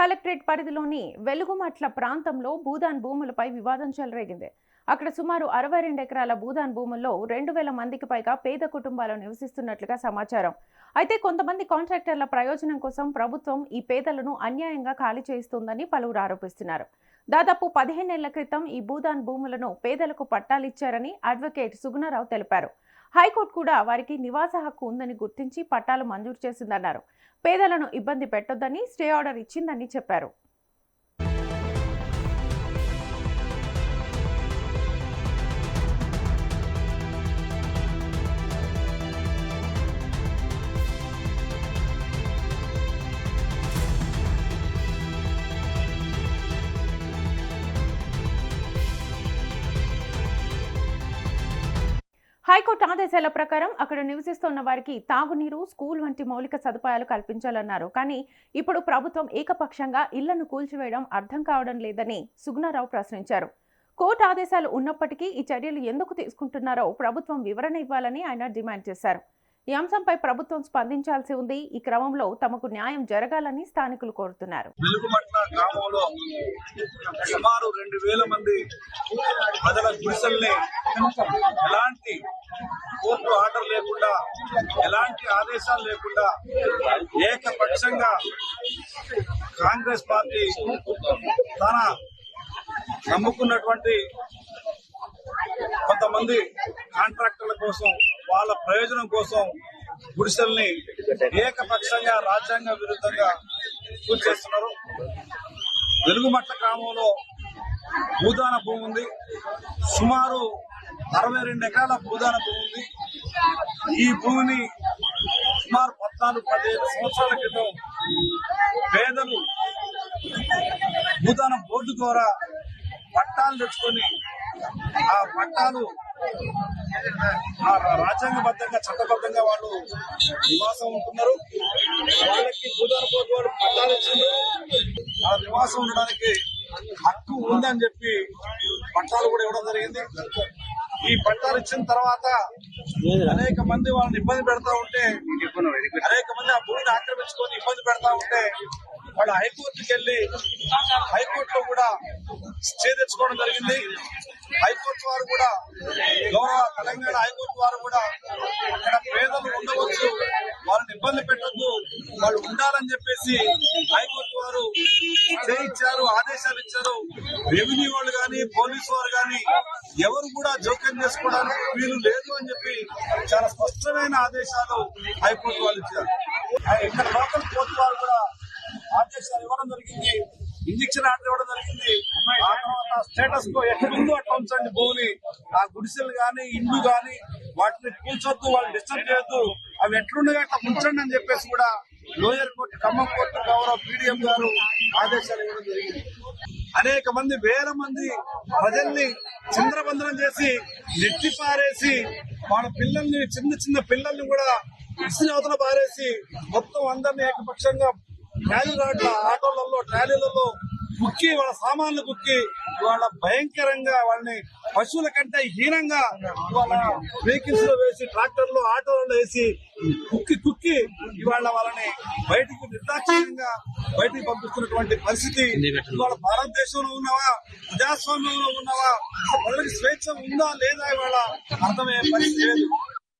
Collectorate పరిధిలోని వెలుగుమట్ల ప్రాంతంలో భూదాన్ భూములపై వివాదం చెలరేగింది. అక్కడ సుమారు 62 ఎకరాల భూదాన్ భూముల్లో 2000 మందికి పైగా పేద కుటుంబాలు నివసిస్తున్నట్లుగా సమాచారం. అయితే కొంతమంది కాంట్రాక్టర్ల ప్రయోజనం కోసం ప్రభుత్వం ఈ పేదలను అన్యాయంగా ఖాళీ చేయిస్తోందని పలువురు ఆరోపిస్తున్నారు. దాదాపు 15 ఏళ్ల క్రితం ఈ భూదాన్ భూములను పేదలకు పట్టాలిచ్చారని అడ్వకేట్ సుగుణరావు తెలిపారు. హైకోర్టు కూడా వారికి నివాస హక్కు ఉందని గుర్తించి పట్టాలు మంజూరు చేసిందన్నారు. పేదలను ఇబ్బంది పెట్టొద్దని స్టే ఆర్డర్ ఇచ్చిందని చెప్పారు. హైకోర్టు ఆదేశాల ప్రకారం అక్కడ నివసిస్తున్న వారికి తాగునీరు, స్కూల్ వంటి మౌలిక సదుపాయాలు కల్పించాలన్నారు. కానీ ఇప్పుడు ప్రభుత్వం ఏకపక్షంగా ఇళ్లను కూల్చివేయడం అర్థం కావడం లేదని సుగుణరావు ప్రశ్నించారు. కోర్టు ఆదేశాలు ఉన్నప్పటికీ ఈ చర్యలు ఎందుకు తీసుకుంటున్నారో ప్రభుత్వం వివరణ ఇవ్వాలని ఆయన డిమాండ్ చేశారు. ఈ అంశంపై ప్రభుత్వం స్పందించాల్సి ఉంది. ఈ క్రమంలో తమకు న్యాయం జరగాలని స్థానికులు కోరుతున్నారు. వెలుగుమట్ల గ్రామంలో సుమారు 2000 మంది ప్రజల గుడిసెల్ని ఎలాంటి కోర్టు ఆర్డర్ లేకుండా, ఎలాంటి ఆదేశాలు లేకుండా ఏకపక్షంగా కాంగ్రెస్ పార్టీ తన నమ్ముకున్నటువంటి కొంతమంది కాంట్రాక్టర్ల కోసం, వాళ్ళ ప్రయోజనం కోసం గుడిసెల్ని ఏకపక్షంగా రాజ్యాంగ విరుద్ధంగా కూల్చేస్తున్నారు. వెలుగుమట్ల గ్రామంలో భూదాన భూమి ఉంది. సుమారు 62 ఎకరాల భూదాన భూమి ఉంది. ఈ భూమిని సుమారు 14-15 సంవత్సరాల క్రితం పేదలు భూదాన బోర్డు ద్వారా పట్టాలు తెచ్చుకొని ఆ పట్టాలు రాజ్యాంగబద్ధంగా, చట్టబద్ధంగా వాళ్ళు నివాసం ఉంటున్నారు. వాళ్ళకి భూదాన బోర్డు వారు పట్టాలు ఇచ్చిండ్రు. ఆ నివాసం ఉండడానికి హక్కు ఉందని చెప్పి పట్టాలు కూడా ఇవ్వడం జరిగింది. ఈ పట్టాలు ఇచ్చిన తర్వాత అనేక మంది వాళ్ళని ఇబ్బంది పెడతా ఉంటే, అనేక మంది ఆ భూమిని ఆక్రమించుకొని ఇబ్బంది పెడతా ఉంటే వాళ్ళు హైకోర్టుకి వెళ్లి హైకోర్టులో కూడా స్టే తెచ్చుకోవడం జరిగింది. హైకోర్టు వారు కూడా, గౌరవ తెలంగాణ హైకోర్టు వారు కూడా అక్కడ పేదలు ఉండవచ్చు, వాళ్ళని ఇబ్బంది పెట్టద్దు, వాళ్ళు ఉండాలని చెప్పేసి హైకోర్టు వారు స్టే ఇచ్చారు, ఆదేశాలు ఇచ్చారు. రెవెన్యూ వాళ్ళు కానీ, పోలీసు వారు కానీ ఎవరు కూడా జోక్యం చేసుకోవడానికి వీలు లేదు అని చెప్పి చాలా స్పష్టమైన ఆదేశాలు హైకోర్టు వాళ్ళు ఇచ్చారు. ఇక్కడ లోకల్ కోర్టు వారు కూడా ఆదేశాలు ఇవ్వడం జరిగింది, ఇంజక్షన్ ఆర్డర్ ఇవ్వడం జరిగింది. ఆ తర్వాత స్టేటస్ కో ఎట్లుందో అట్లా ఉంచండి భూమిని, ఆ గుడిసెలు గాని, ఇండ్లు గాని వాటిని కూల్చొద్దు, వాళ్ళు డిస్టర్బ్ చేయొద్దు, అవి ఎట్లుండగా అట్లా ఉంచండి అని చెప్పేసి కూడా లోయర్ కోర్టు, ఖమ్మం కోర్టు గౌరవ పీడీఎం గారు ఆదేశాలు ఇవ్వడం జరిగింది. అనేక మంది, వేల మంది ప్రజల్ని చింద్రబంధనం చేసి, నెట్టి పారేసి, వాళ్ళ పిల్లల్ని, చిన్న పిల్లల్ని కూడా ఇసుని అవతల పారేసి మొత్తం అందరినీ ఏకపక్షంగా ఆటోలలో, ట్రాలీలలో కుక్కి, వాళ్ళ సామాన్లు కుక్కి, వాళ్ళ భయంకరంగా వాళ్ళని పశువుల కంటే హీనంగా వాళ్ళ వెహికల్స్ లో వేసి, ట్రాక్టర్లు, ఆటోలలో వేసి కుక్కి ఇవాళ వాళ్ళని బయటికి నిర్దాక్షిణ్యంగా బయటికి పంపిస్తున్నటువంటి పరిస్థితి. ఇవాళ భారతదేశంలో ఉన్నావా, ప్రజాస్వామ్యంలో ఉన్నావా, వాళ్ళకి స్వేచ్ఛ ఉందా లేదా ఇవాళ అర్థమయ్యే పరిస్థితి లేదు.